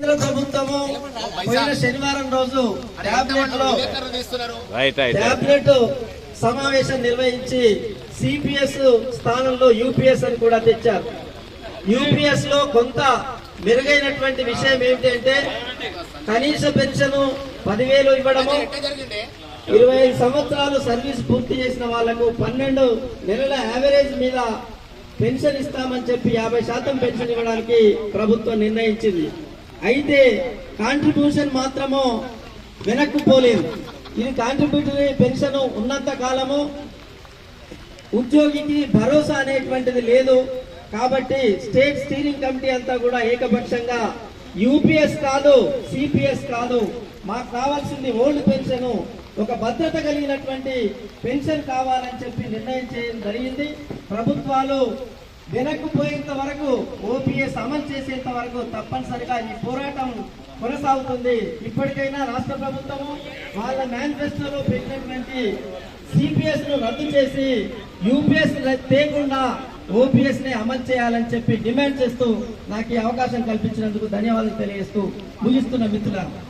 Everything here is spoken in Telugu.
కేంద్ర ప్రభుత్వము పోయిన శనివారం రోజు టాబ్లెట్ సమావేశం నిర్వహించి సిపిఎస్ స్థానంలో యూపీఎస్ అని కూడా తెచ్చారు. యూపీఎస్ లో కొంత మెరుగైనటువంటి విషయం ఏమిటంటే కనీస పెన్షన్ 10,000 ఇవ్వడము, 25 సంవత్సరాలు సర్వీస్ పూర్తి చేసిన వాళ్లకు 12 నెలల యావరేజ్ మీద పెన్షన్ ఇస్తామని చెప్పి 50% పెన్షన్ ఇవ్వడానికి ప్రభుత్వం నిర్ణయించింది. అయితే కాంట్రిబ్యూషన్ మాత్రము వెనక్కు పోలేదు. ఇది కాంట్రిబ్యూటరీ పెన్షన్ ఉన్నంత కాలము ఉద్యోగికి భరోసా అనేటువంటిది లేదు. కాబట్టి స్టేట్ స్టీరింగ్ కమిటీ అంతా కూడా ఏకపక్షంగా యూపీఎస్ కాదు, సిపిఎస్ కాదు, మాకు కావాల్సింది ఓల్డ్ పెన్షన్, ఒక భద్రత కలిగినటువంటి పెన్షన్ కావాలని చెప్పి నిర్ణయం చేయడం జరిగింది. ప్రభుత్వాలు వెనక్కు పోయేంత వరకు, ఓపీఎస్ అమలు చేసేంత వరకు తప్పనిసరిగా ఈ పోరాటం కొనసాగుతుంది. ఇప్పటికైనా రాష్ట్ర ప్రభుత్వము వాళ్ళ మేనిఫెస్టోలో పెట్టినటువంటి సిపిఎస్ ను రద్దు చేసి యూపీఎస్ తేకుండా ఓపీఎస్ ని అమలు చేయాలని చెప్పి డిమాండ్ చేస్తూ నాకు ఈ అవకాశం కల్పించినందుకు ధన్యవాదాలు తెలియజేస్తూ ముగిస్తున్న మిత్రులారా.